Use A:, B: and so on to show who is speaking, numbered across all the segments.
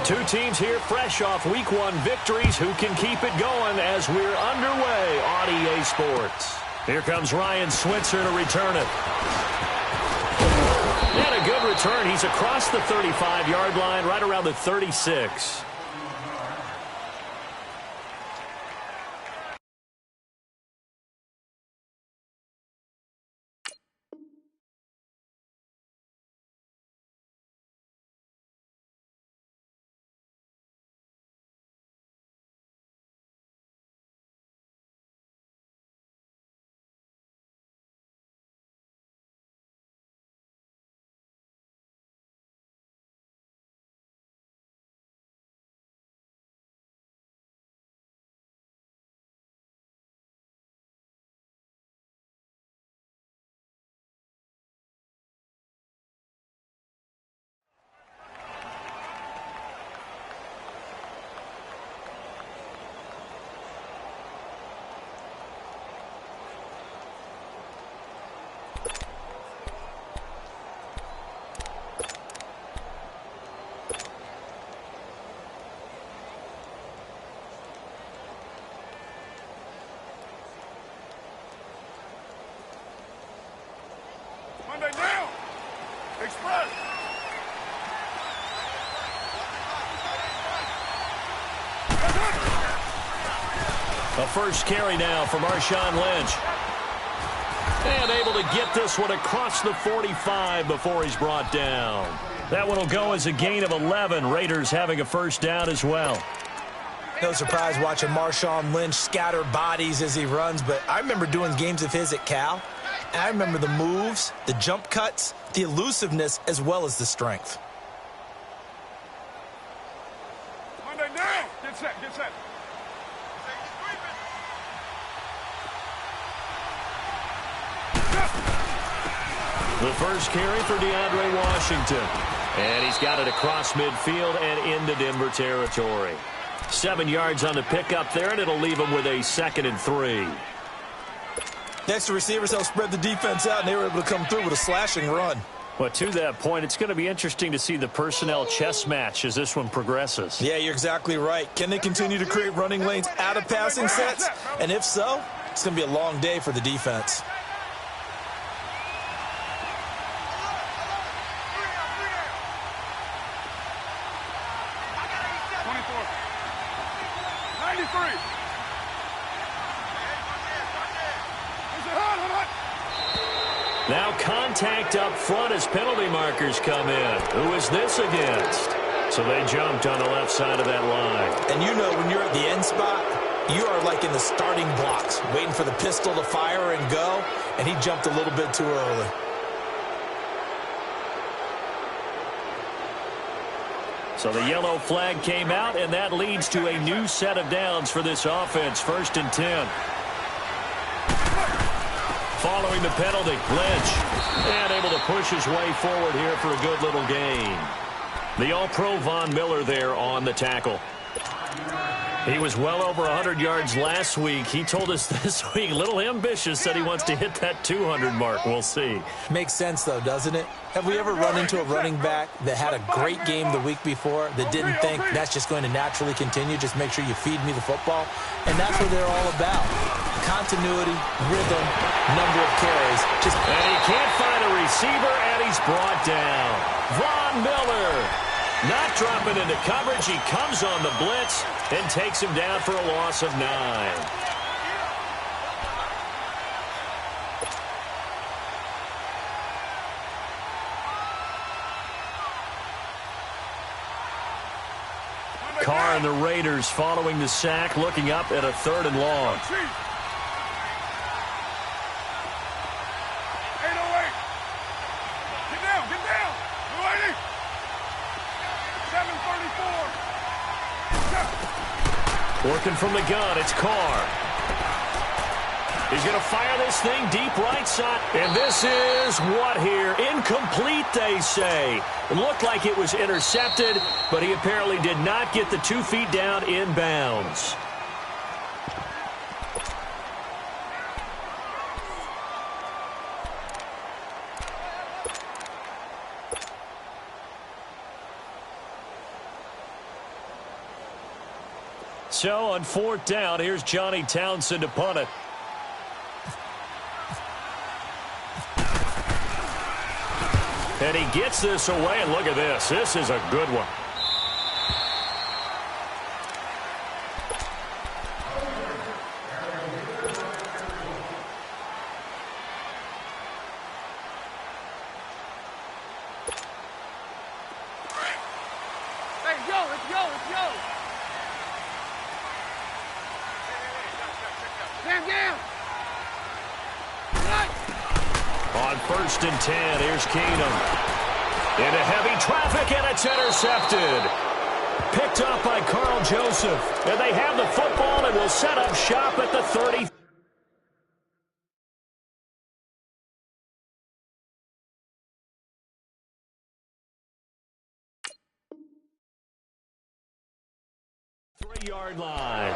A: Two teams here fresh off Week 1 victories. Who can keep it going as we're underway on EA Sports? Here comes Ryan Switzer to return it. And a good return. He's across the 35-yard line, right around the 36.
B: Monday down. Express.
A: A first carry now for Marshawn Lynch. And able to get this one across the 45 before he's brought down. That one will go as a gain of 11. Raiders having a first down as well.
C: No surprise watching Marshawn Lynch scatter bodies as he runs, but I remember doing games of his at Cal. And I remember the moves, the jump cuts, the elusiveness, as well as the strength.
B: Monday down. Get set, get set.
A: The first carry for DeAndre Washington. And he's got it across midfield and into Denver territory. 7 yards on the pickup there, and it'll leave him with a 2nd and 3.
C: Next to receivers, they'll spread the defense out, and they were able to come through with a slashing run.
A: Well, to that point, it's going to be interesting to see the personnel chess match as this one progresses.
C: Yeah, you're exactly right. Can they continue to create running lanes out of passing sets? And if so, it's going to be a long day for the defense.
A: Now contact up front as penalty markers come in. Who is this against? So they jumped on the left side of that line.
C: And you know when you're at the end spot, you are like in the starting blocks, waiting for the pistol to fire and go, and he jumped a little bit too early.
A: So the yellow flag came out, and that leads to a new set of downs for this offense. 1st and 10. Following the penalty, Lynch, and able to push his way forward here for a good little gain. The All-Pro Von Miller there on the tackle. He was well over 100 yards last week. He told us this week, a little ambitious, said he wants to hit that 200 mark. We'll see.
C: Makes sense, though, doesn't it? Have we ever run into a running back that had a great game the week before that didn't think that's just going to naturally continue? Just make sure you feed me the football. And that's what they're all about. Continuity, rhythm, number of carries.
A: And he can't find a receiver, and he's brought down. Von Miller not dropping into coverage. He comes on the blitz and takes him down for a loss of 9. Carr and the Raiders following the sack, looking up at a 3rd and long.
B: 808. Get down, get down. 280. 734.
A: Working from the gun, it's Carr. He's going to fire this thing deep right side. And this is what here? Incomplete, they say. It looked like it was intercepted, but he apparently did not get the 2 feet down in bounds. So on 4th down, here's Johnny Townsend to punt it. And he gets this away, and look at this. This is a good one. On 1st and 10, here's Keenum. Into heavy traffic, and it's intercepted. Picked up by Carl Joseph. And they have the football and will set up shop at the 30. Three-yard line.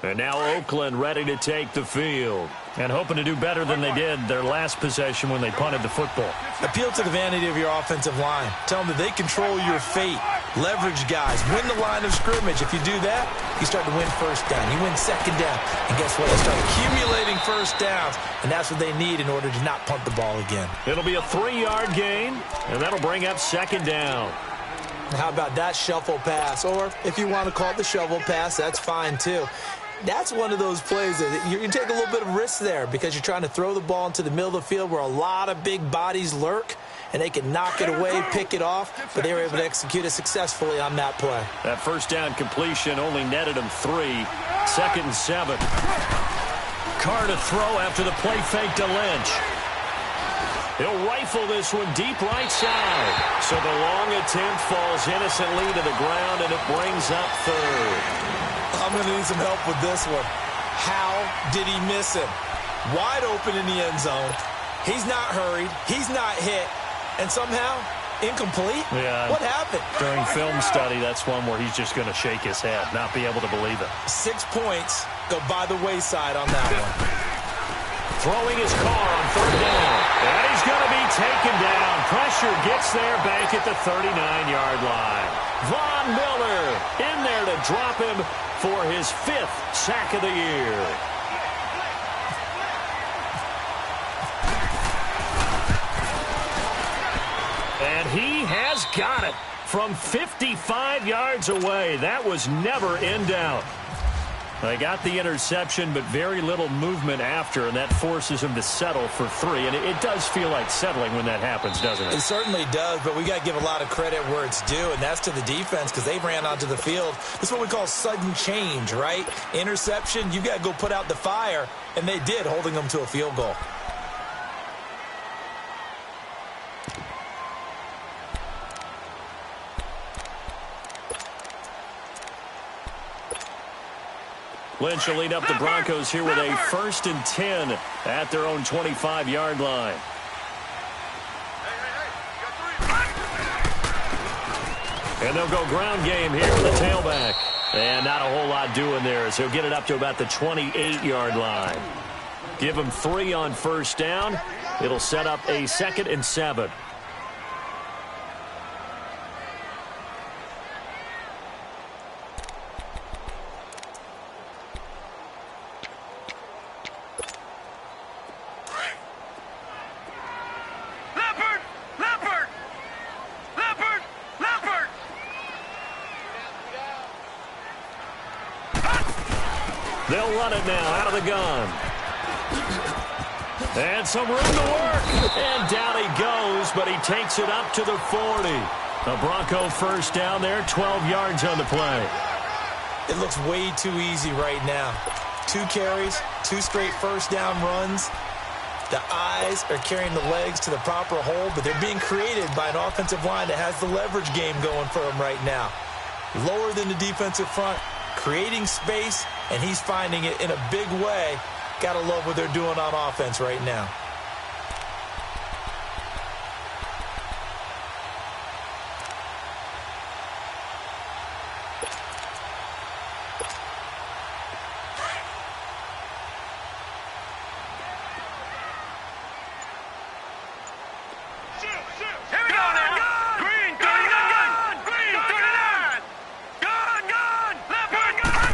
A: And now Oakland ready to take the field. And hoping to do better than they did their last possession when they punted the football.
C: Appeal to the vanity of your offensive line. Tell them that they control your fate. Leverage guys. Win the line of scrimmage. If you do that, you start to win 1st down. You win 2nd down. And guess what? They start accumulating 1st downs. And that's what they need in order to not punt the ball again.
A: It'll be a 3-yard gain, and that'll bring up 2nd down.
C: How about that shuffle pass? Or if you want to call it the shovel pass, that's fine too. That's one of those plays that you take a little bit of risk there because you're trying to throw the ball into the middle of the field where a lot of big bodies lurk, and they can knock it away, pick it off, but they were able to execute it successfully on that play.
A: That 1st down completion only netted him 3. 2nd and 7. Carr to throw after the play fake to Lynch. He'll rifle this one deep right side. So the long attempt falls innocently to the ground, and it brings up 3rd.
C: I'm going to need some help with this one. How did he miss him? Wide open in the end zone. He's not hurried. He's not hit. And somehow, incomplete?
A: Yeah.
C: What happened?
A: During film study, that's one where he's just going to shake his head, not be able to believe it.
C: 6 points go by the wayside on that one.
A: Throwing his car on 3rd down. And he's going to be taken down. Pressure gets there back at the 39-yard line. Von Miller in there to drop him for his 5th sack of the year. And he has got it from 55 yards away. That was never in doubt. They got the interception, but very little movement after, and that forces him to settle for 3. And it does feel like settling when that happens, doesn't it?
C: It certainly does, but we got to give a lot of credit where it's due, and that's to the defense because they ran onto the field. This is what we call sudden change, right? Interception, you got to go put out the fire, and they did, holding them to a field goal.
A: Lynch will lead up the Broncos here with a 1st and 10 at their own 25-yard line. And they'll go ground game here with the tailback. And not a whole lot doing there as he'll get it up to about the 28-yard line. Give him 3 on 1st down. It'll set up a 2nd and 7. They'll run it now out of the gun. And some room to work. And down he goes, but he takes it up to the 40. A Bronco first down there, 12 yards on the play.
C: It looks way too easy right now. 2 carries, 2 straight first down runs. The eyes are carrying the legs to the proper hole, but they're being created by an offensive line that has the leverage game going for them right now. Lower than the defensive front, creating space, and he's finding it in a big way. Gotta love what they're doing on offense right now.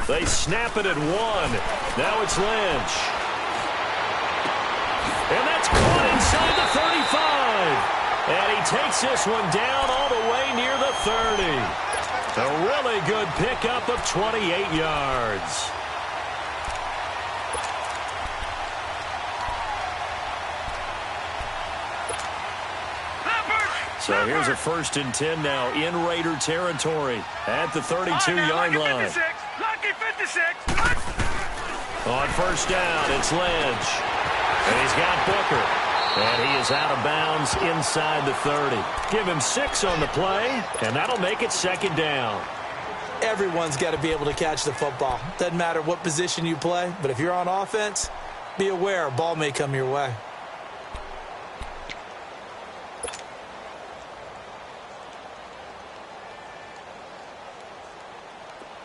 A: They snap it at 1. Now it's Lynch. And that's caught inside the 35. And he takes this one down all the way near the 30. A really good pickup of 28 yards. So here's a 1st and 10 now in Raider territory at the 32-yard line.
B: Lucky 56.
A: On first down, it's Lynch. And he's got Booker. And he is out of bounds inside the 30. Give him 6 on the play, and that'll make it 2nd down.
C: Everyone's got to be able to catch the football. Doesn't matter what position you play, but if you're on offense, be aware a ball may come your way.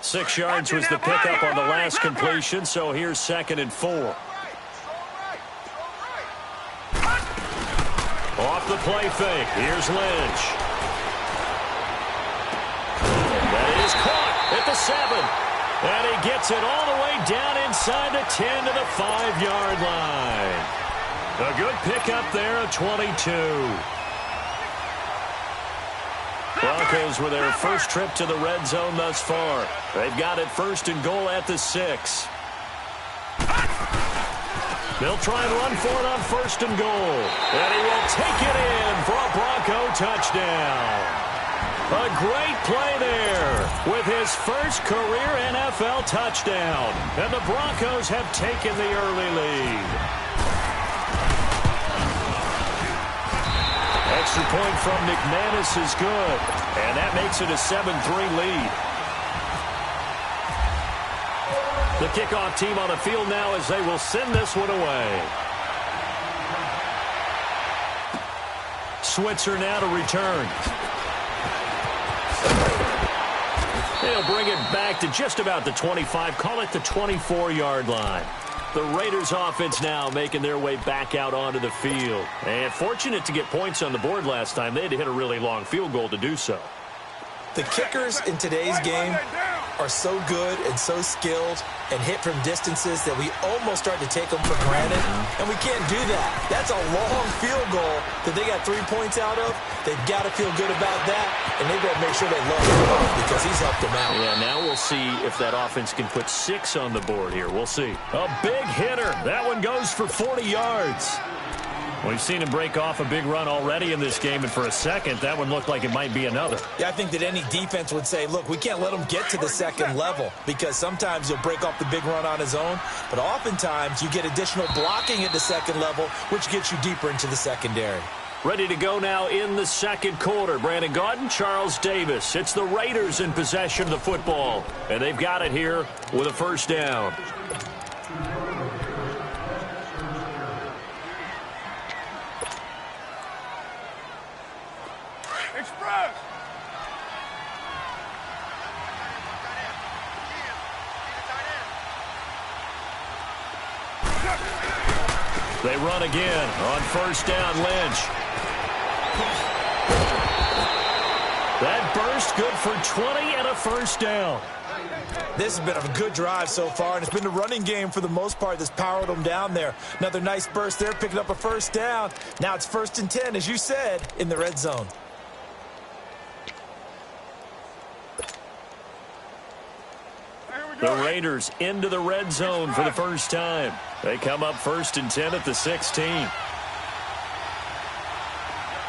A: Six yards was the pickup on the last completion, so here's 2nd and 4. Off the play fake, here's Lynch. That is caught at the 7. And he gets it all the way down inside the 10 to the 5-yard line. A good pickup there at 22. Broncos with their first trip to the red zone thus far. They've got it 1st and goal at the 6. They'll try and run for it on 1st and goal. And he will take it in for a Bronco touchdown. A great play there with his first career NFL touchdown. And the Broncos have taken the early lead. Extra point from McManus is good, and that makes it a 7-3 lead. The kickoff team on the field now as they will send this one away. Switzer now to return. They'll bring it back to just about the 25, call it the 24-yard line. The Raiders offense now making their way back out onto the field. And fortunate to get points on the board last time. They had to hit a really long field goal to do so.
C: The kickers in today's game are so good and so skilled and hit from distances that we almost start to take them for granted, and we can't do that. That's a long field goal that they got 3 points out of. They've got to feel good about that, and they've got to make sure they love him because he's helped them out.
A: Yeah, now we'll see if that offense can put 6 on the board here. We'll see. A big hitter. That one goes for 40 yards. We've seen him break off a big run already in this game, and for a second, that one looked like it might be another.
C: Yeah, I think that any defense would say, look, we can't let him get to the second level because sometimes he'll break off the big run on his own, but oftentimes you get additional blocking at the second level, which gets you deeper into the secondary.
A: Ready to go now in the second quarter. Brandon Gaudin, Charles Davis. It's the Raiders in possession of the football, and they've got it here with a first down.
B: Express.
A: They run again on first down, Lynch. That burst good for 20 and a first down.
C: This has been a good drive so far, and it's been the running game for the most part that's powered them down there. Another nice burst there, picking up a first down. Now it's 1st and 10, as you said, in the red zone.
B: Here we
A: The Raiders into the red zone for the first time. They come up 1st and 10 at the 16.
B: Monday,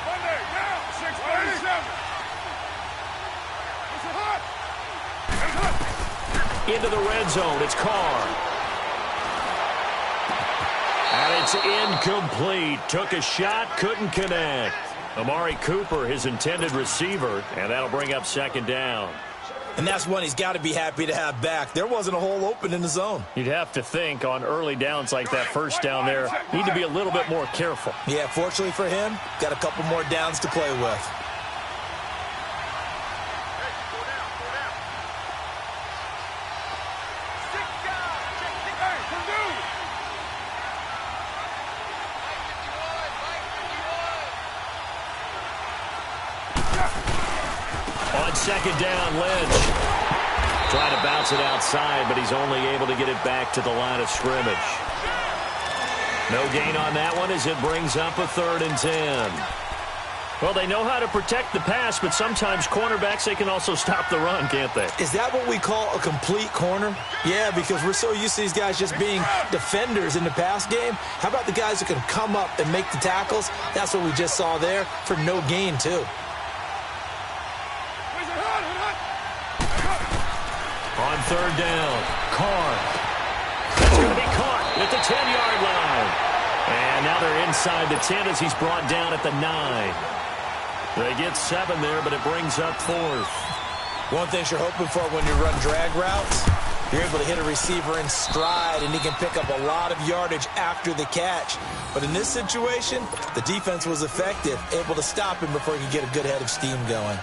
B: now, 6:37.
A: Into the red zone, it's Carr. And it's incomplete. Took a shot, couldn't connect. Amari Cooper, his intended receiver, and that'll bring up 2nd down.
C: And that's one he's got to be happy to have back. There wasn't a hole open in the zone.
A: You'd have to think on early downs like that, 1st down there, need to be a little bit more careful.
C: Yeah, fortunately for him, got a couple more downs to play with.
A: On 2nd down, Lynch trying to bounce it outside, but he's only able to get it back to the line of scrimmage. No gain on that one as it brings up a 3rd and 10. Well, they know how to protect the pass, but sometimes cornerbacks, they can also stop the run, can't they?
C: Is that what we call a complete corner? Yeah, because we're so used to these guys just being defenders in the pass game. How about the guys who can come up and make the tackles? That's what we just saw there for no gain, too.
A: On 3rd down, Carr. That's going to be caught at the 10-yard line. And now they're inside the 10 as he's brought down at the 9. They get 7 there, but it brings up 4th.
C: One thing you're hoping for when you run drag routes, you're able to hit a receiver in stride, and he can pick up a lot of yardage after the catch. But in this situation, the defense was effective, able to stop him before he could get a good head of steam going.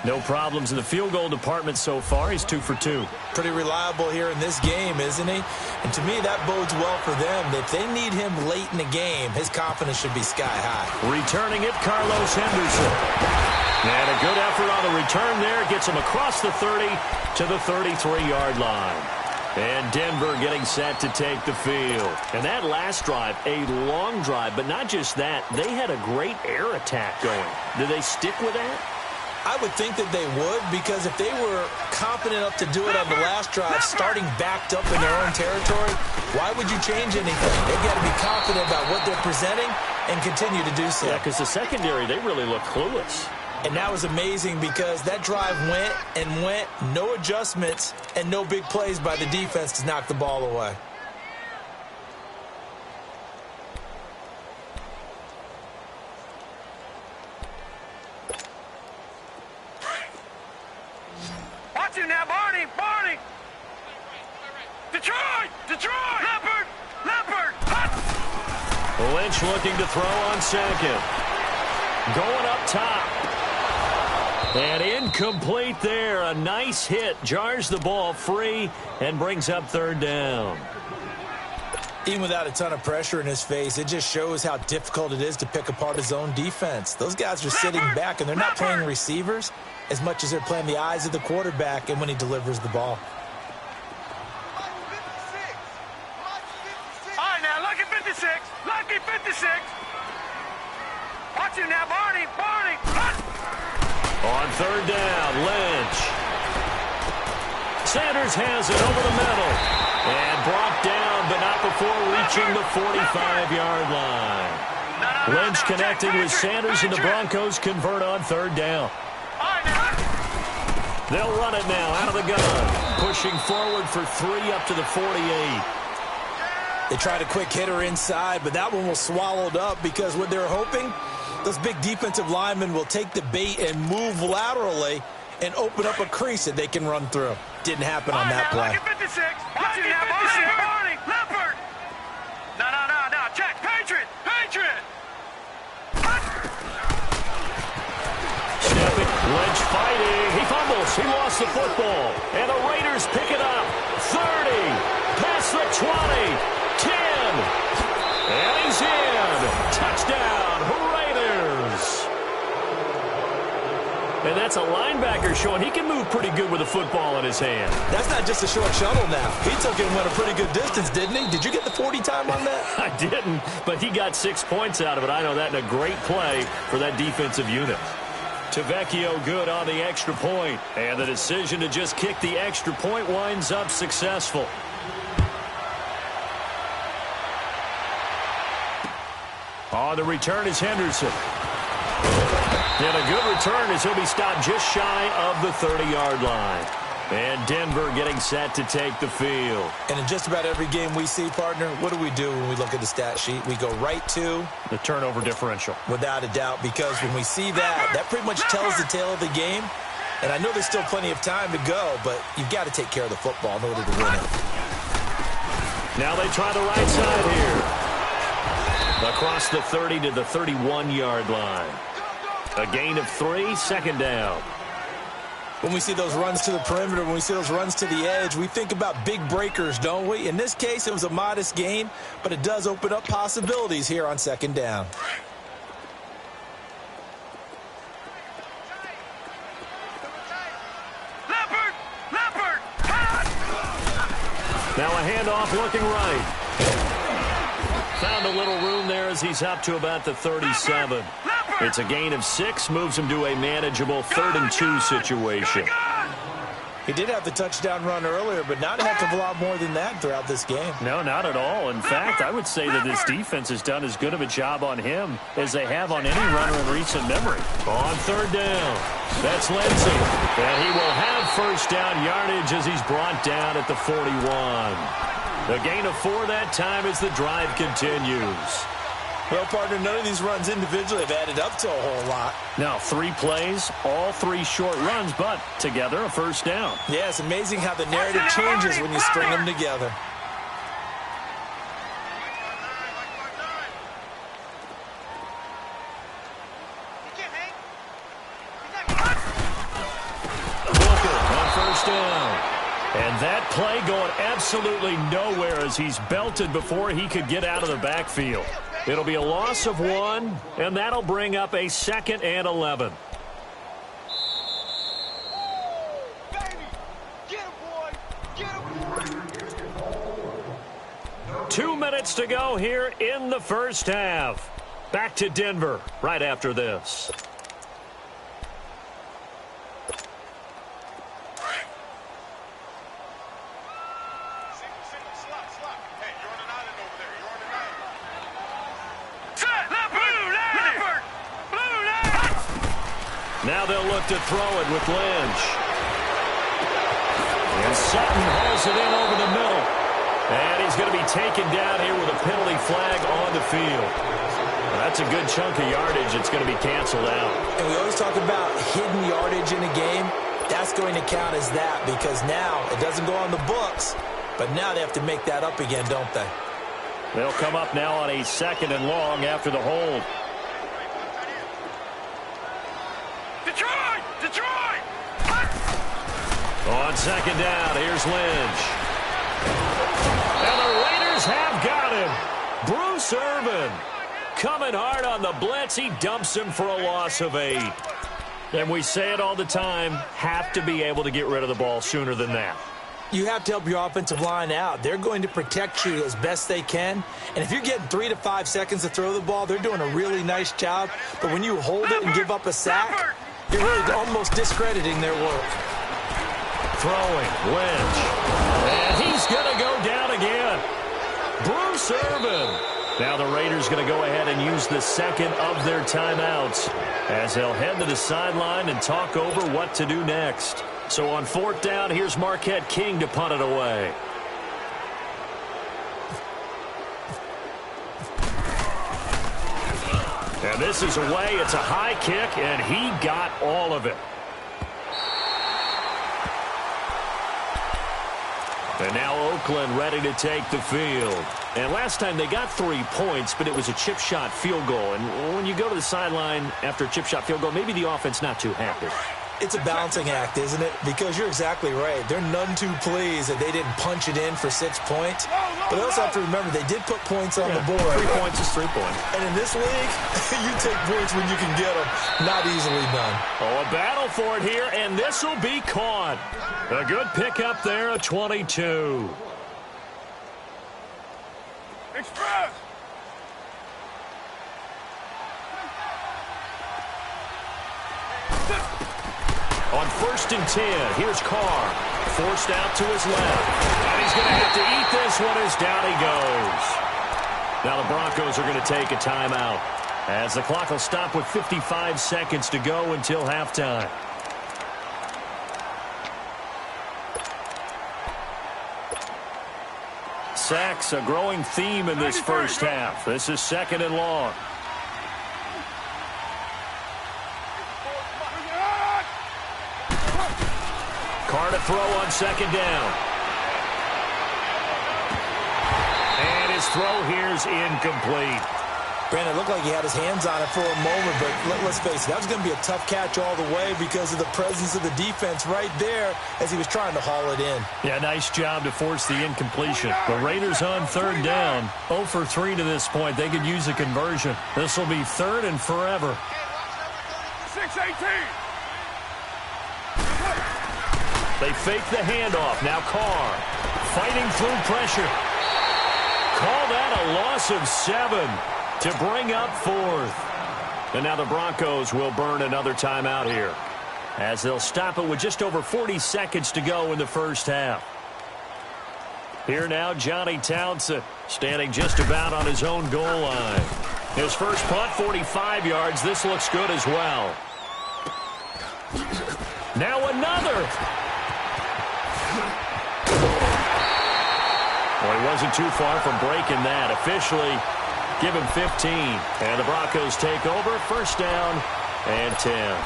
A: No problems in the field goal department so far. He's 2 for 2.
C: Pretty reliable here in this game, isn't he? And to me, that bodes well for them. If they need him late in the game, his confidence should be sky high.
A: Returning it, Carlos Henderson. And a good effort on the return there. Gets him across the 30 to the 33-yard line. And Denver getting set to take the field. And that last drive, a long drive, but not just that. They had a great air attack going. Did they stick with that?
C: I would think that they would, because if they were confident enough to do it on the last drive, starting backed up in their own territory, why would you change anything? They've got to be confident about what they're presenting and continue to do so.
A: Yeah, because the secondary, they really look clueless.
C: And that was amazing because that drive went and went, no adjustments, and no big plays by the defense to knock the ball away.
B: Now, Barney! Detroit! Leopard!
A: Lynch looking to throw on 2nd. Going up top. And incomplete there. A nice hit. Jars the ball free and brings up 3rd down.
C: Even without a ton of pressure in his face, it just shows how difficult it is to pick apart his own defense. Those guys are sitting back, and they're not playing receivers as much as they're playing the eyes of the quarterback and when he delivers the ball.
B: All right, now, lucky 56. Watch him now, Barney.
A: On 3rd down, Lynch. Sanders has it over the middle. And brought down, but not before reaching the 45-yard line. Lynch connecting with Sanders, and the Broncos convert on 3rd down. They'll run it now out of the gun. Pushing forward for 3 up to the 48.
C: They tried a quick hitter inside, but that one was swallowed up because what they're hoping, those big defensive linemen will take the bait and move laterally and open up a crease that they can run through. Didn't happen on that play.
B: Lucky 56. Watch it now, Barney. Leopard. No. Check. Patriot.
A: Stepping. Lynch fighting. He fumbles. He lost the football. And the Raiders pick it up. 30. Past the 20. 10. And he's in. Touchdown, Raiders. And that's a linebacker showing he can move pretty good with a football in his hand.
C: That's not just a short shuttle now. He took it and went a pretty good distance, didn't he? Did you get the 40 time on that?
A: I didn't, but he got 6 points out of it. I know that in a great play for that defensive unit. Tavecchio good on the extra point. And the decision to just kick the extra point winds up successful. On the return is Henderson. And a good return as he'll be stopped just shy of the 30-yard line. And Denver getting set to take the field.
C: And in just about every game we see, partner, what do we do when we look at the stat sheet? We go right to
D: the turnover differential.
C: Without a doubt, because when we see that, that pretty much tells the tale of the game. And I know there's still plenty of time to go, but you've got to take care of the football in order to win it.
A: Now they try the right side here. Across the 30 to the 31-yard line. A gain of 3, second down.
C: When we see those runs to the perimeter, when we see those runs to the edge, we think about big breakers, don't we? In this case, it was a modest gain, but it does open up possibilities here on second down.
A: Now a handoff looking right. Found a little room there as he's up to about the 37. It's a gain of 6, moves him to a manageable 3rd and 2 situation.
C: He did have the touchdown run earlier, but not a heck of a lot more than that throughout this game.
D: No, not at all. In fact, I would say that this defense has done as good of a job on him as they have on any runner in recent memory.
A: On 3rd down, that's Lindsey. And he will have first down yardage as he's brought down at the 41. The gain of 4 that time as the drive continues.
C: Well, partner, none of these runs individually have added up to a whole lot.
D: Now, 3 plays, all 3 short runs, but together a first down.
C: Yeah, it's amazing how the narrative changes when you string them together.
A: Booker on first down. And that play going absolutely nowhere as he's belted before he could get out of the backfield. It'll be a loss of 1, and that'll bring up a 2nd and 11.
B: Get him, boy. Get him.
A: 2 minutes to go here in the first half. Back to Denver right after this. Now they'll look to throw it with Lynch. And Sutton hauls it in over the middle. And he's going to be taken down here with a penalty flag on the field. That's a good chunk of yardage. It's going to be canceled out.
C: And we always talk about hidden yardage in a game. That's going to count as that because now it doesn't go on the books, but now they have to make that up again, don't they?
A: They'll come up now on a 2nd and long after the hold.
B: Detroit!
A: On 2nd down, here's Lynch. And the Raiders have got him. Bruce Irvin coming hard on the blitz. He dumps him for a loss of 8. And we say it all the time, have to be able to get rid of the ball sooner than that.
C: You have to help your offensive line out. They're going to protect you as best they can. And if you're getting 3 to 5 seconds to throw the ball, they're doing a really nice job. But when you hold it and give up a sack, you're really almost discrediting their work.
A: Throwing, Lynch. And he's going to go down again. Bruce Irvin. Now the Raiders going to go ahead and use the 2nd of their timeouts as they'll head to the sideline and talk over what to do next. So on 4th down, here's Marquette King to punt it away. And this is away. It's a high kick, and he got all of it. And now Oakland ready to take the field. And last time they got 3 points, but it was a chip shot field goal. And when you go to the sideline after a chip shot field goal, maybe the offense not too happy.
C: It's a balancing act, isn't it? Because you're exactly right. They're none too pleased that they didn't punch it in for 6 points. But they also have to remember they did put points on the board.
A: 3 points is 3 points.
C: And in this league, you take points when you can get them. Not easily done.
A: Oh, a battle for it here, and this will be caught. A good pickup there, a 22.
B: Express!
A: On 1st and 10, here's Carr. Forced out to his left. And he's going to have to eat this one as down he goes. Now the Broncos are going to take a timeout, as the clock will stop with 55 seconds to go until halftime. Sacks, a growing theme in this first half. This is 2nd and long. Carr to throw on 2nd down. And his throw here is incomplete.
C: Brandon, it looked like he had his hands on it for a moment, but let's face it, that was going to be a tough catch all the way because of the presence of the defense right there as he was trying to haul it in.
D: Yeah, nice job to force the incompletion. The Raiders on 3rd down, 0 for 3 to this point. They could use a conversion. This will be 3rd and forever.
B: 6-18.
A: They fake the handoff. Now Carr fighting through pressure. Call that a loss of 7 to bring up 4th. And now the Broncos will burn another timeout here, as they'll stop it with just over 40 seconds to go in the first half. Here now, Johnny Townsend, standing just about on his own goal line. His first punt, 45 yards. This looks good as well. Now another. Well, he wasn't too far from breaking that. Officially, give him 15. And the Broncos take over. 1st down and 10.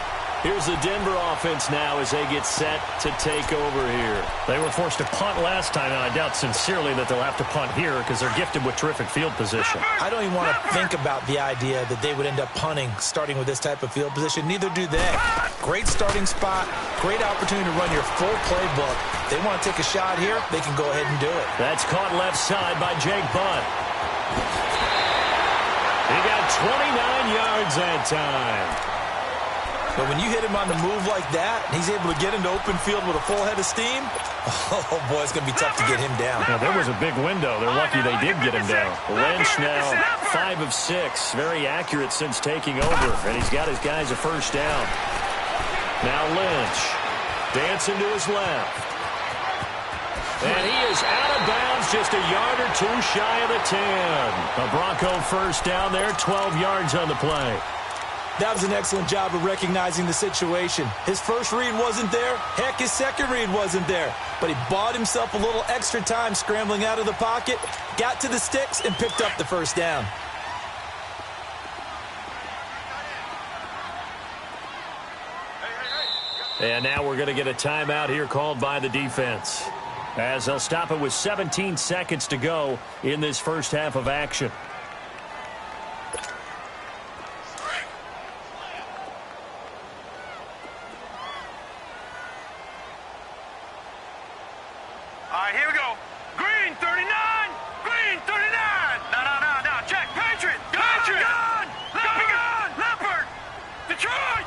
A: Here's the Denver offense now as they get set to take over here.
D: They were forced to punt last time, and I doubt sincerely that they'll have to punt here because they're gifted with terrific field position.
C: I don't even want to think about the idea that they would end up punting starting with this type of field position. Neither do they. Great starting spot, great opportunity to run your full playbook. They want to take a shot here, they can go ahead and do it.
A: That's caught left side by Jake Butt. He got 29 yards that time.
C: But when you hit him on the move like that, he's able to get into open field with a full head of steam, oh, boy, it's going to be tough to get him down.
D: Yeah, there was a big window. They're lucky they did get him down.
A: Lynch now 5 of 6. Very accurate since taking over. And he's got his guys a 1st down. Now Lynch dancing to his left. And he is out of bounds, just a yard or 2 shy of the 10. A Bronco 1st down there, 12 yards on the play.
C: That was an excellent job of recognizing the situation. His first read wasn't there. Heck, his second read wasn't there. But he bought himself a little extra time scrambling out of the pocket, got to the sticks, and picked up the 1st down.
A: And now we're going to get a timeout here called by the defense, as they'll stop it with 17 seconds to go in this first half of action.
B: All right, here we go. Green, 39. Green, 39. No. Check. Patriot. Patriot. Leopard. Detroit.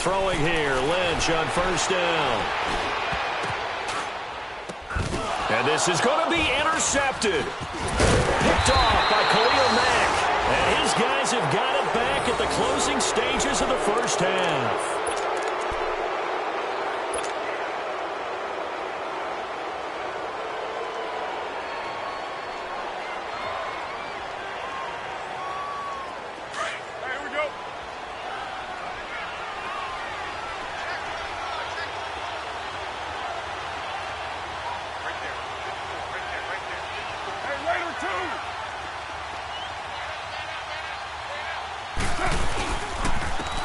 A: Throwing here, Lynch on 1st down. And this is going to be intercepted. Picked off by Khalil Mack. And his guys have got it back at the closing stages of the first half.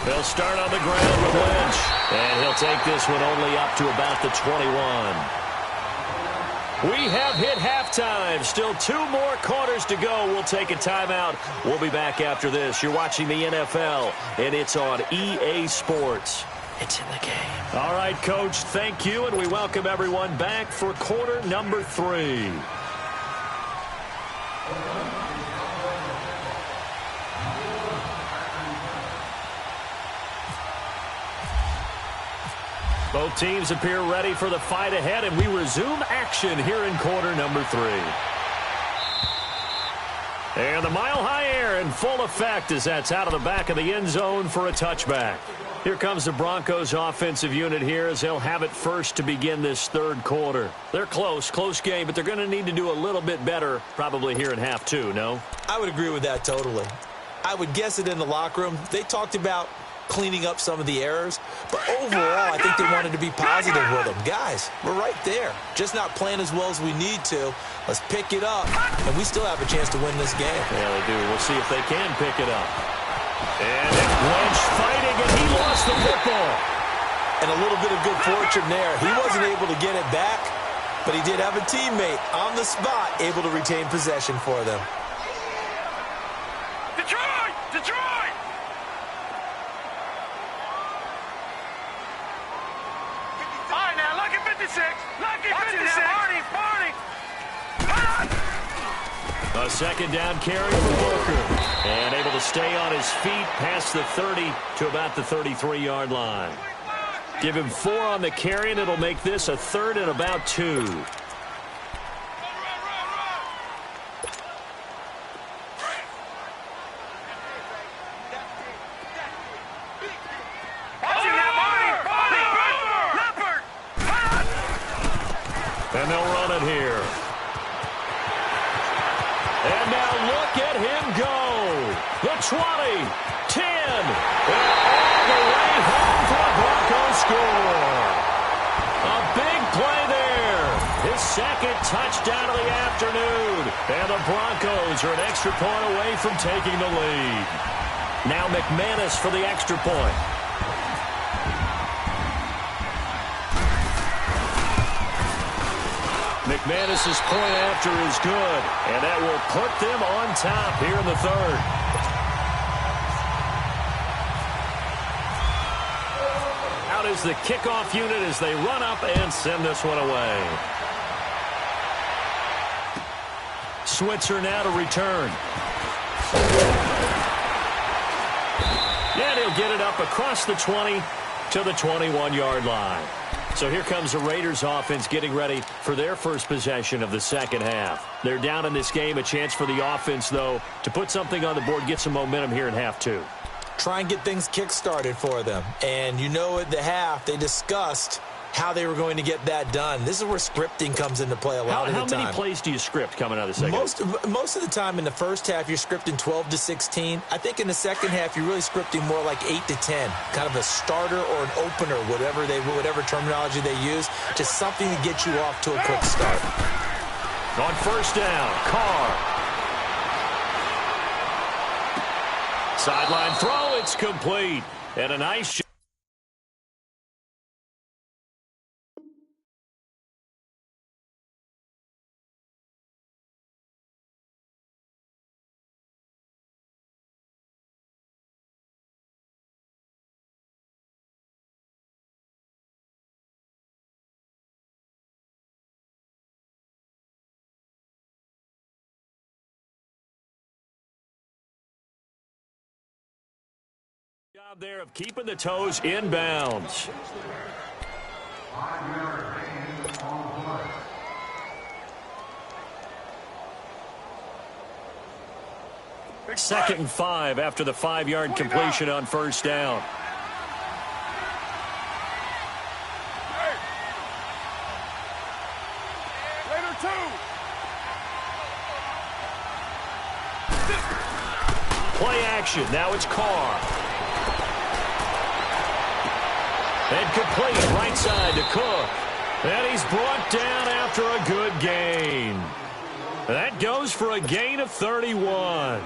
A: They'll start on the ground with Lynch. And he'll take this one only up to about the 21. We have hit halftime. Still 2 more quarters to go. We'll take a timeout. We'll be back after this. You're watching the NFL, and it's on EA Sports. It's in the game. All right, Coach, thank you, and we welcome everyone back for quarter number 3. Both teams appear ready for the fight ahead, and we resume action here in quarter number 3. And the Mile High Air there in full effect as that's out of the back of the end zone for a touchback. Here comes the Broncos offensive unit here as they'll have it first to begin this third quarter. They're close game, but they're going to need to do a little bit better probably here in half two, no?
C: I would agree with that totally. I would guess it in the locker room. They talked about cleaning up some of the errors, but overall, I think they wanted to be positive with them. Guys, we're right there. Just not playing as well as we need to. Let's pick it up, and we still have a chance to win this game.
A: Yeah, they do. We'll see if they can pick it up. And Lynch fighting, and he lost the football.
C: And a little bit of good fortune there. He wasn't able to get it back, but he did have a teammate on the spot able to retain possession for them.
B: Detroit! Detroit! All right, now, lucky 56. Lucky 56. Barney.
A: A second down carry for Booker. And able to stay on his feet past the 30 to about the 33-yard line. Give him 4 on the carry, and it'll make this a third and about 2. And they'll run it here. And now look at him go. The 20, 10, and all the way home for a Broncos score. A big play there. His second touchdown of the afternoon. And the Broncos are an extra point away from taking the lead. Now McManus for the extra point. McManus's point after is good, and that will put them on top here in the third. Out is the kickoff unit as they run up and send this one away. Switzer now to return. And he'll get it up across the 20 to the 21-yard line. So here comes the Raiders offense getting ready for their first possession of the second half. They're down in this game. A chance for the offense, though, to put something on the board, get some momentum here in half two.
C: Try and get things kick-started for them. And you know at the half, they discussed how they were going to get that done. This is where scripting comes into play a lot of the time.
A: How many plays do you script coming out of the second half?
C: Most of the time in the first half, you're scripting 12 to 16. I think in the second half, you're really scripting more like 8 to 10. Kind of a starter or an opener, whatever terminology they use. Just something to get you off to a quick start.
A: On first down, Carr. Sideline throw, it's complete. And a nice shot. Job there of keeping the toes in bounds. Second and 5 after the 5-yard completion on first down. Play action. Now it's Carr. And complete right side to Cook. And he's brought down after a good gain. That goes for a gain of 31.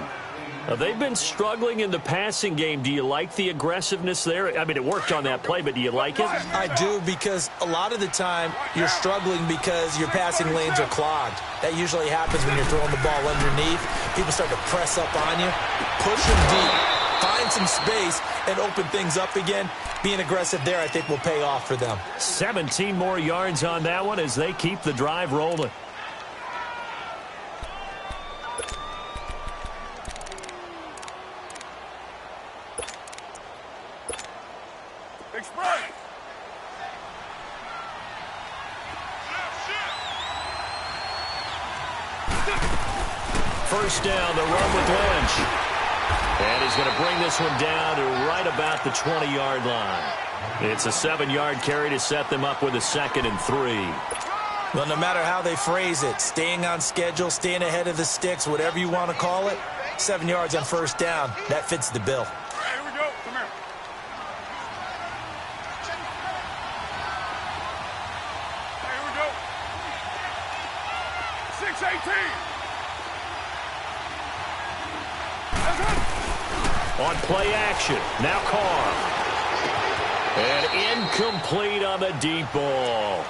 A: They've been struggling in the passing game. Do you like the aggressiveness there? I mean, it worked on that play, but do you like it?
C: I do, because a lot of the time you're struggling because your passing lanes are clogged. That usually happens when you're throwing the ball underneath. People start to press up on you, push them deep, find some space, and open things up again. Being aggressive there, I think, will pay off for them.
A: 17 more yards on that one as they keep the drive rolling. First down, the run with Lynch. And he's going to bring this one down to right about the 20-yard line. It's a 7-yard carry to set them up with a 2nd and 3.
C: Well, no matter how they phrase it, staying on schedule, staying ahead of the sticks, whatever you want to call it, 7 yards on first down, that fits the bill.
B: Here we go. Come here. Here we go. 6-18.
A: On play action, now Carr. And incomplete on the deep ball.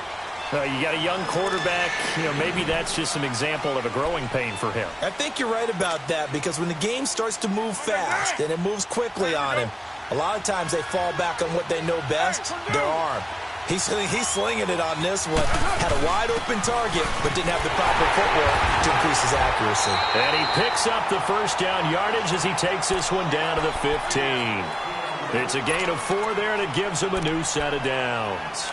D: You got a young quarterback, maybe that's just an example of a growing pain for him.
C: I think you're right about that, because when the game starts to move fast and it moves quickly on him, a lot of times they fall back on what they know best, their arm. He's slinging it on this one. Had a wide-open target, but didn't have the proper footwork to increase his accuracy.
A: And he picks up the first down yardage as he takes this one down to the 15. It's a gain of 4 there, and it gives him a new set of downs.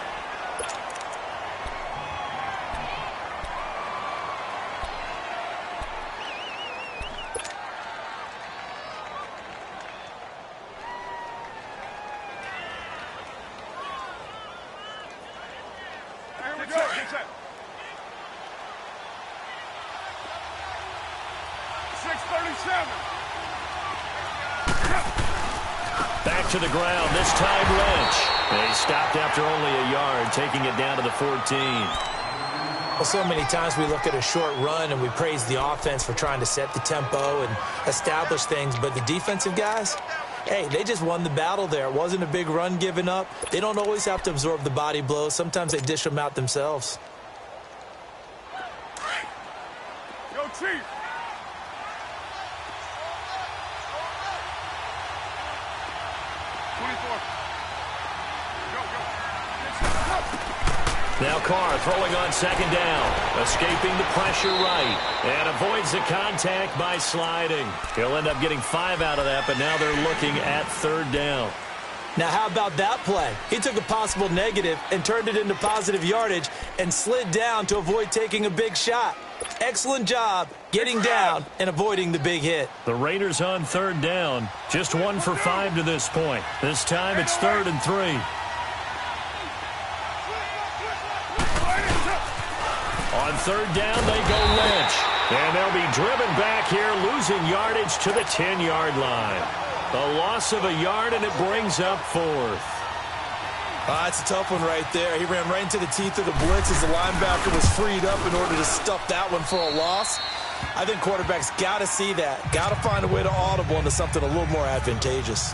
A: Back to the ground, this time Lynch. And he stopped after only a yard, taking it down to the 14.
C: Well, so many times we look at a short run and we praise the offense for trying to set the tempo and establish things, but the defensive guys, hey, they just won the battle there. It wasn't a big run given up. They don't always have to absorb the body blows. Sometimes they dish them out themselves.
B: Yo, Chief.
A: Now Carr throwing on 2nd down, escaping the pressure right, and avoids the contact by sliding. He'll end up getting 5 out of that, but now they're looking at 3rd down.
C: Now, how about that play? He took a possible negative and turned it into positive yardage and slid down to avoid taking a big shot. Excellent job getting down and avoiding the big hit.
D: The Raiders on 3rd down, just 1 for 5 to this point. This time it's 3rd and 3.
A: On 3rd down, they go Lynch. And they'll be driven back here, losing yardage to the 10-yard line. A loss of a yard, and it brings up 4th.
C: That's a tough one right there. He ran right into the teeth of the blitz as the linebacker was freed up in order to stuff that one for a loss. I think quarterbacks got to see that. Got to find a way to audible into something a little more advantageous.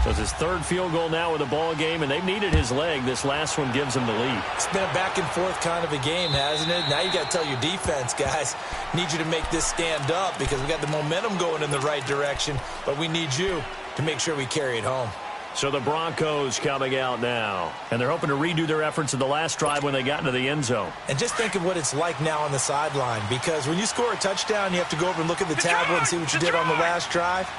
A: So it's his 3rd field goal now with the ball game, and they've needed his leg. This last one gives him the lead.
C: It's been a back-and-forth kind of a game, hasn't it? Now you got to tell your defense, guys, need you to make this stand up because we got the momentum going in the right direction, but we need you to make sure we carry it home.
A: So the Broncos coming out now. And they're hoping to redo their efforts in the last drive when they got into the end zone.
C: And just think of what it's like now on the sideline, because when you score a touchdown, you have to go over and look at the tablet and see what you did on the last drive.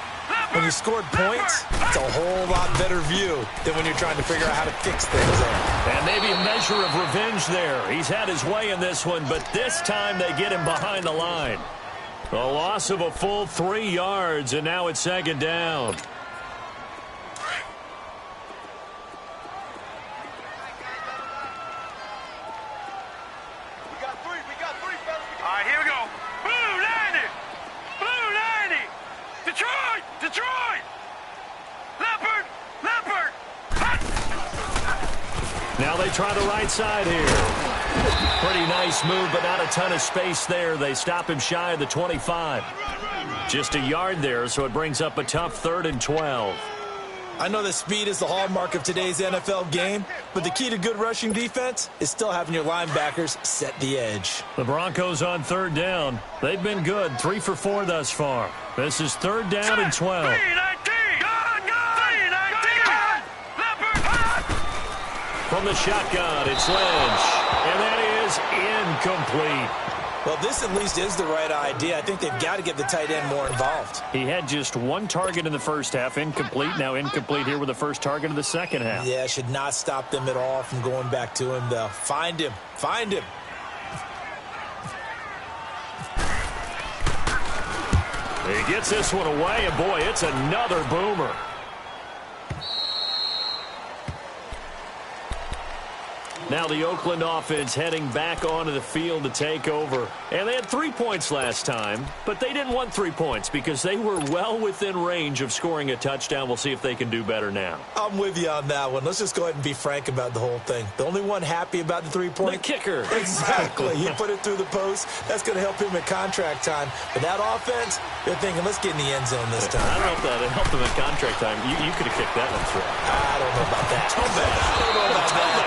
C: When you scored points, it's a whole lot better view than when you're trying to figure out how to fix things there.
A: And maybe a measure of revenge there. He's had his way in this one, but this time they get him behind the line. A loss of a full 3 yards, and now it's 2nd down.
B: All right, here we go. Blue 90. Blue 90. Detroit. Detroit. Leopard. Leopard.
A: Now they try the right side here. Pretty nice move, but not a ton of space there. They stop him shy of the 25. Just a yard there, so it brings up a tough 3rd and 12.
C: I know that speed is the hallmark of today's NFL game, but the key to good rushing defense is still having your linebackers set the edge.
D: The Broncos on 3rd down. They've been good, 3 for 4 thus far. This is 3rd down and 12.
A: From the shotgun, it's Lynch. And that is incomplete.
C: Well, this at least is the right idea. I think they've got to get the tight end more involved.
D: He had just 1 target in the first half, incomplete. Now incomplete here with the first target of the second half.
C: Yeah, should not stop them at all from going back to him, though. Find him. Find him.
A: He gets this one away, and boy, it's another boomer. Now the Oakland offense heading back onto the field to take over. And they had 3 points last time, but they didn't want 3 points because they were well within range of scoring a touchdown. We'll see if they can do better now.
C: I'm with you on that one. Let's just go ahead and be frank about the whole thing. The only one happy about the 3-point?
A: The kicker.
C: Exactly. He put it through the post. That's going to help him at contract time. But that offense, they're thinking, let's get in the end zone this time.
A: I don't know if that helped him at contract time. You could have kicked that one through.
C: I don't know about that. I don't know about that.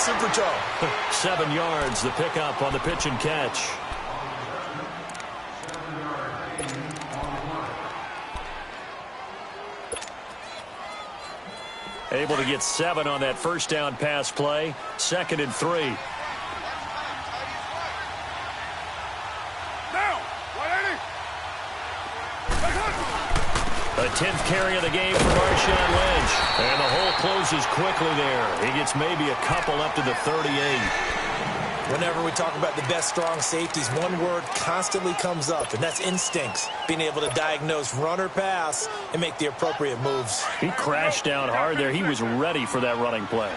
C: Super toe.
A: 7 yards, the pickup on the pitch and catch. Able to get 7 on that first down pass play. 2nd and 3. A 10th carry of the game for Marshawn Lynch. And the hole closes quickly there. He gets maybe a couple up to the 38.
C: Whenever we talk about the best strong safeties, one word constantly comes up, and that's instincts. Being able to diagnose run or pass and make the appropriate moves.
D: He crashed down hard there. He was ready for that running play.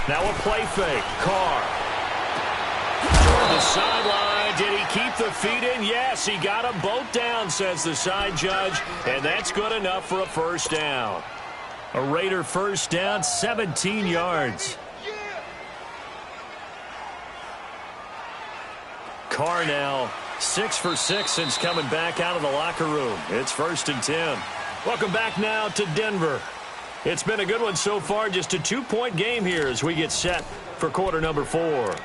A: Now a play fake. Carr. Toward the sideline. Did he keep the feet in? Yes, he got them both down, says the side judge. And that's good enough for a first down. A Raider first down, 17 yards. Carr now 6 for 6 since coming back out of the locker room. It's 1st and 10. Welcome back now to Denver. It's been a good one so far. Just a 2-point game here as we get set for quarter number 4.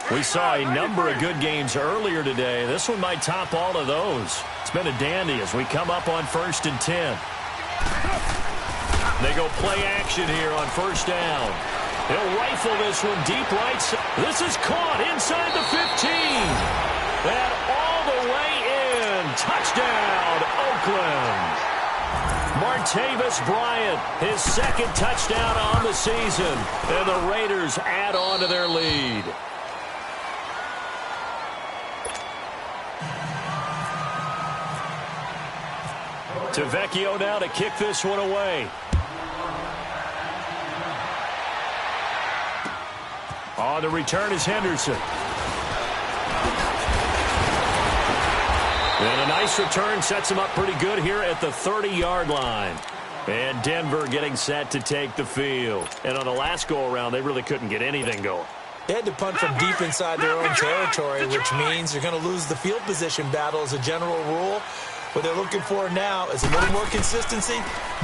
A: We saw a number of good games earlier today. This one might top all of those. It's been a dandy as we come up on 1st and 10. They go play action here on first down. He'll rifle this one deep right side. This is caught inside the 15. And all the way in. Touchdown, Oakland. Martavis Bryant, his 2nd touchdown on the season. And the Raiders add on to their lead. To Vecchio now to kick this one away. On the return is Henderson. And a nice return sets him up pretty good here at the 30-yard line. And Denver getting set to take the field. And on the last go-around, they really couldn't get anything going.
C: They had to punt from deep inside their own territory, which means you're going to lose the field position battle as a general rule. What they're looking for now is a little more consistency,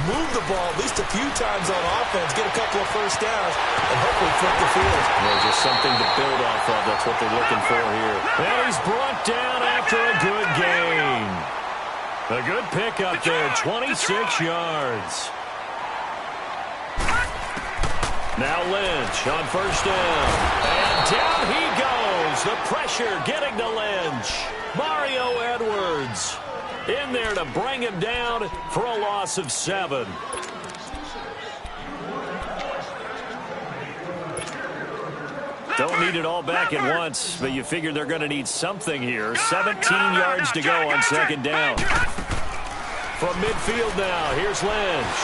C: move the ball at least a few times on offense, get a couple of first downs, and hopefully flip the field.
A: There's just something to build off of. That's what they're looking for here. And he's brought down after a good gain. A good pickup there, 26 yards. Now Lynch on first down. And down he goes. The pressure getting to Lynch. Mario Edwards in there to bring him down for a loss of 7. Don't need it all back at once, but you figure they're going to need something here. 17 yards to go on 2nd down. From midfield now, here's Lynch.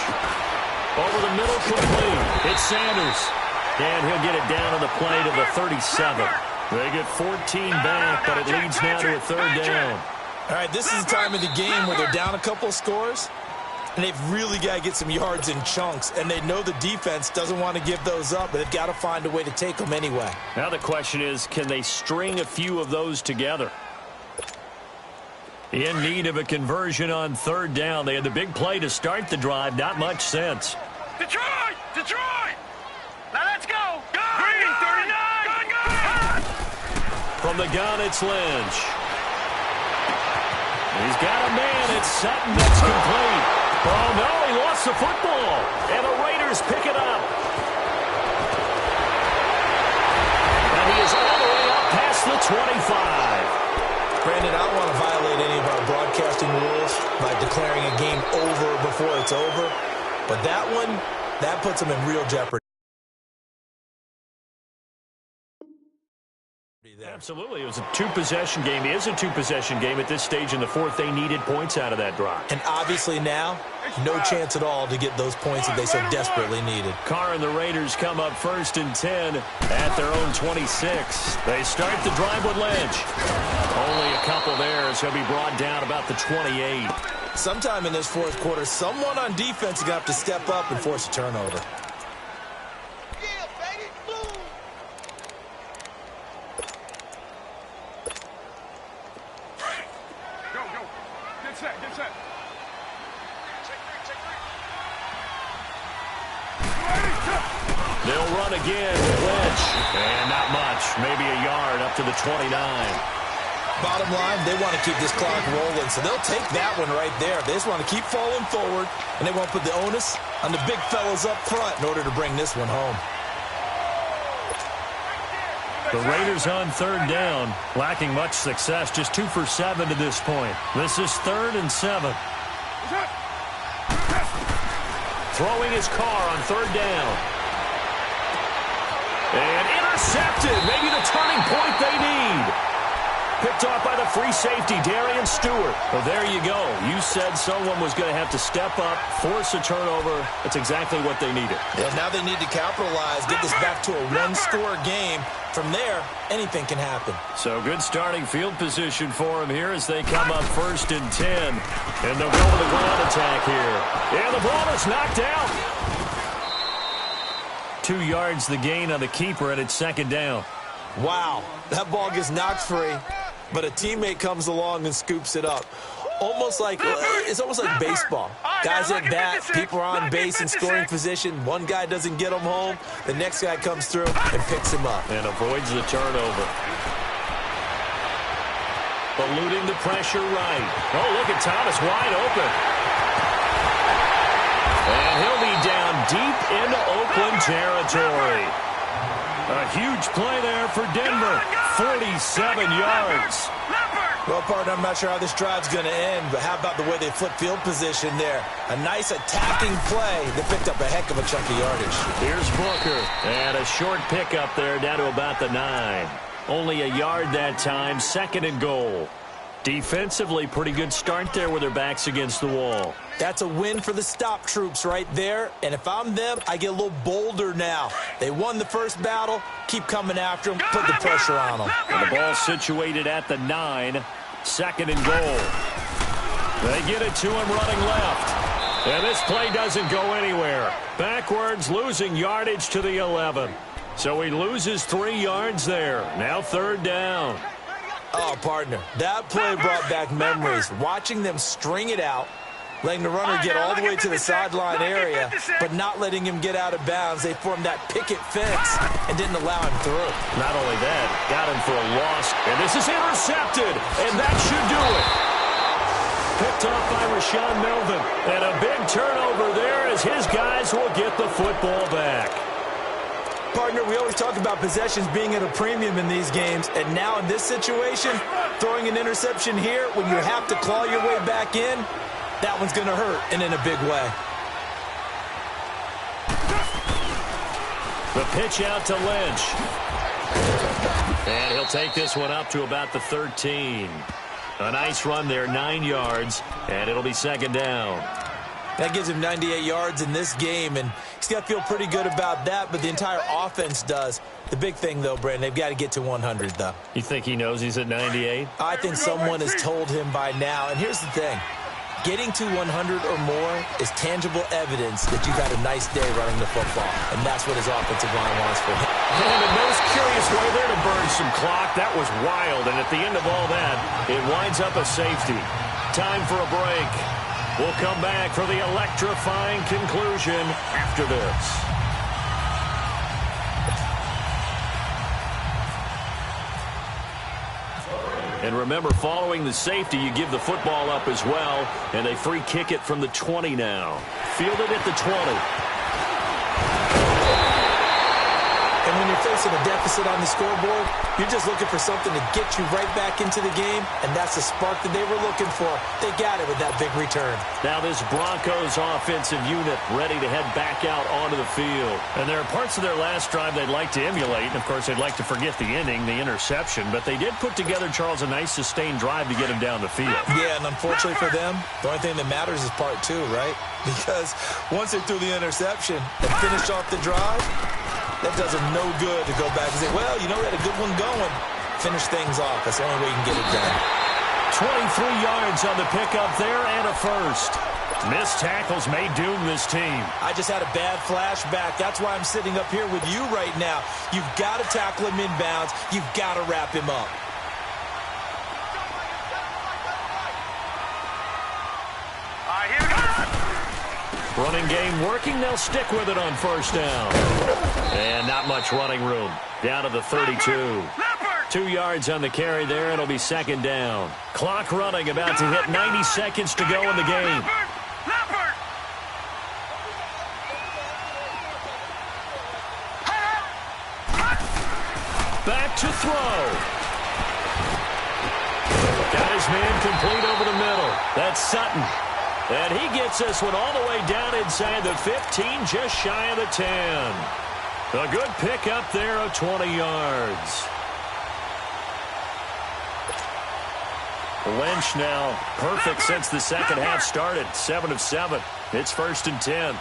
A: Over the middle, complete. It's Sanders. And he'll get it down on the play to the 37. They get 14 back, but it leads now to a 3rd down.
C: All right, this is the time of the game where they're down a couple of scores, and they've really got to get some yards in chunks, and they know the defense doesn't want to give those up, but they've got to find a way to take them anyway.
A: Now the question is, can they string a few of those together? In need of a conversion on 3rd down. They had the big play to start the drive. Not much sense.
B: Detroit! Detroit! Now let's go! Green, 39! Gun!
A: From the gun, it's Lynch. He's got a man. It's Sutton that's complete. Oh, no, he lost the football. And the Raiders pick it up. And he is all the way up past the 25.
C: Brandon, I don't want to violate any of our broadcast broadcasting rules, like declaring a game over before it's over. But that one, that puts them in real jeopardy.
A: Absolutely. It was a two-possession game. It is a two-possession game at this stage in the fourth. They needed points out of that drop.
C: And obviously now, no chance at all to get those points that they so desperately needed.
D: Carr and the Raiders come up 1st and 10 at their own 26. They start the drive with Lynch. Only a couple there as he'll be brought down about the 28.
C: Sometime in this fourth quarter, someone on defense is going to have to step up and force a turnover.
A: They'll run again with Lynch. And not much. Maybe a yard up to the 29.
C: Bottom line, they want to keep this clock rolling, so they'll take that one right there. They just want to keep falling forward, and they won't put the onus on the big fellas up front in order to bring this one home.
D: The Raiders on 3rd down, lacking much success, just 2 for 7 to this point. This is 3rd and 7.
A: Throwing his Carr on 3rd down. And intercepted. Maybe the turning point they need. Picked off by the free safety, Darian Stewart. Well, there you go. You said someone was going to have to step up, force a turnover. That's exactly what they needed.
C: Yeah, now they need to capitalize, get this back to a one-score game. From there, anything can happen.
D: So good starting field position for them here as they come up 1st and 10. And they'll go with the ground attack here.
A: And the ball is knocked out.
D: 2 yards the gain on the keeper, and it's 2nd down.
C: Wow, that ball gets knocked free, but a teammate comes along and scoops it up. It's almost like baseball. Guys at bat, people are on base in scoring position. One guy doesn't get him home. The next guy comes through and picks him up.
A: And avoids the turnover. Eluding the pressure right. Oh, look at Thomas wide open. And he'll be down deep into Oakland territory.
D: A huge play there for Denver. 47 yards.
C: Well, partner, I'm not sure how this drive's going to end, but how about the way they flip field position there? A nice attacking play that picked up a heck of a chunk of yardage.
A: Here's Booker. And a short pickup there down to about the 9. Only a yard that time, 2nd and goal. Defensively, pretty good start there with their backs against the wall.
C: That's a win for the stop troops right there. And if I'm them, I get a little bolder now. They won the first battle. Keep coming after them. Put the pressure on them.
D: And the ball situated at the 9. 2nd and goal. They get it to him running left.
A: And this play doesn't go anywhere. Backwards, losing yardage to the 11. So he loses 3 yards there. Now 3rd down.
C: Oh, partner, that play brought back memories. Watching them string it out, letting the runner get all the way to the sideline area, but not letting him get out of bounds. They formed that picket fence and didn't allow him through.
A: Not only that, got him for a loss. And this is intercepted, and that should do it. Picked off by Rashawn Melvin. And a big turnover there as his guys will get the football back.
C: Partner, we always talk about possessions being at a premium in these games, and now in this situation, throwing an interception here when you have to claw your way back in, that one's going to hurt, and in a big way.
A: The pitch out to Lynch. And he'll take this one up to about the 13. A nice run there, 9 yards, and it'll be 2nd down.
C: That gives him 98 yards in this game, and he's got to feel pretty good about that, but the entire offense does. The big thing, though, Brandon, they've got to get to 100, though.
A: You think he knows he's at 98?
C: I think someone has told him by now, and here's the thing. Getting to 100 or more is tangible evidence that you've had a nice day running the football, and that's what his offensive line wants for him.
A: And a most curious way there to burn some clock. That was wild, and at the end of all that, it winds up a safety. Time for a break. We'll come back for the electrifying conclusion after this. And remember, following the safety, you give the football up as well, and they free kick it from the 20 now. Fielded at the 20.
C: And when you're you're facing a deficit on the scoreboard, you're just looking for something to get you right back into the game, and that's the spark that they were looking for. They got it with that big return.
A: Now this Broncos offensive unit ready to head back out onto the field. And there are parts of their last drive they'd like to emulate. And, of course, they'd like to forget the inning, the interception. But they did put together, Charles, a nice sustained drive to get him down the field.
C: Yeah, and unfortunately for them, the only thing that matters is part two, right? Because once they threw the interception and finished off the drive, that does them no good to go back and say, well, you know, we had a good one going. Finish things off. That's the only way you can get it done.
A: 23 yards on the pickup there and a first. Missed tackles may doom this team.
C: I just had a bad flashback. That's why I'm sitting up here with you right now. You've got to tackle him inbounds. You've got to wrap him up.
B: All right, here we go.
A: Running game working. They'll stick with it on first down. And not much running room. Down to the 32. 2 yards on the carry there. It'll be second down. Clock running, about to hit 90 seconds to go in the game. Back to throw. Got his man complete over the middle. That's Sutton. And he gets this one all the way down inside the 15, just shy of the 10. A good pickup there of 20 yards. Lynch now perfect since the second half started. 7 of 7. It's first and 10.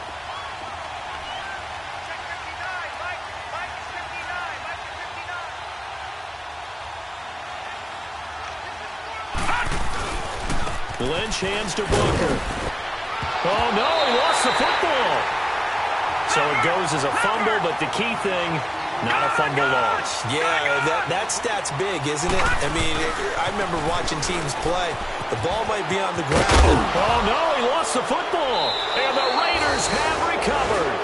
A: Lynch hands to Booker. Oh, no, he lost the football. So it goes as a fumble, but the key thing, not a fumble loss.
C: Yeah, that stat's big, isn't it? I mean, I remember watching teams play. The ball might be on the ground.
A: Oh, no, he lost the football. And the Raiders have recovered.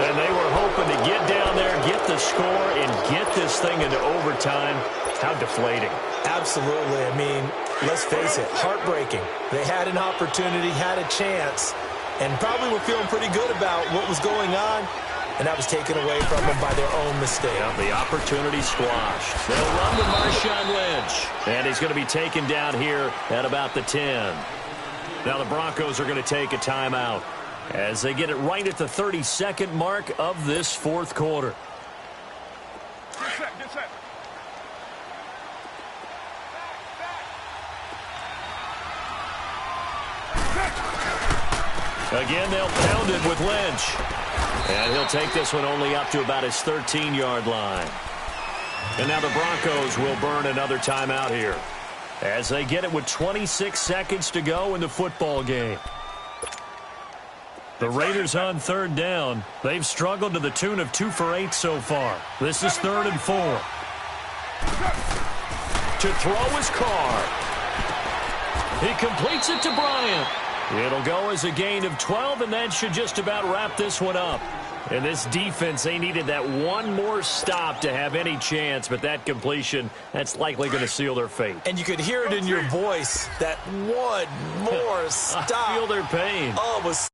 A: And they were hoping to get down there, get the score, and get this thing into overtime. How deflating.
C: Absolutely. I mean, let's face it, heartbreaking. They had an opportunity, had a chance, and probably were feeling pretty good about what was going on, and that was taken away from them by their own mistake.
A: Yeah, the opportunity squashed. They'll run with Marshawn Lynch, and he's going to be taken down here at about the 10. Now the Broncos are going to take a timeout as they get it right at the 32nd mark of this fourth quarter.
B: Get set.
A: Again, they'll pound it with Lynch. And he'll take this one only up to about his 13-yard line. And now the Broncos will burn another timeout here as they get it with 26 seconds to go in the football game. The Raiders on third down. They've struggled to the tune of 2 for 8 so far. This is 3rd and 4. To throw is Carr. He completes it to Bryant. It'll go as a gain of 12, and that should just about wrap this one up. And this defense, they needed that one more stop to have any chance, but that completion, that's likely going to seal their fate.
C: And you could hear it in your voice, that one more stop.
A: I feel their pain.
C: Oh, it was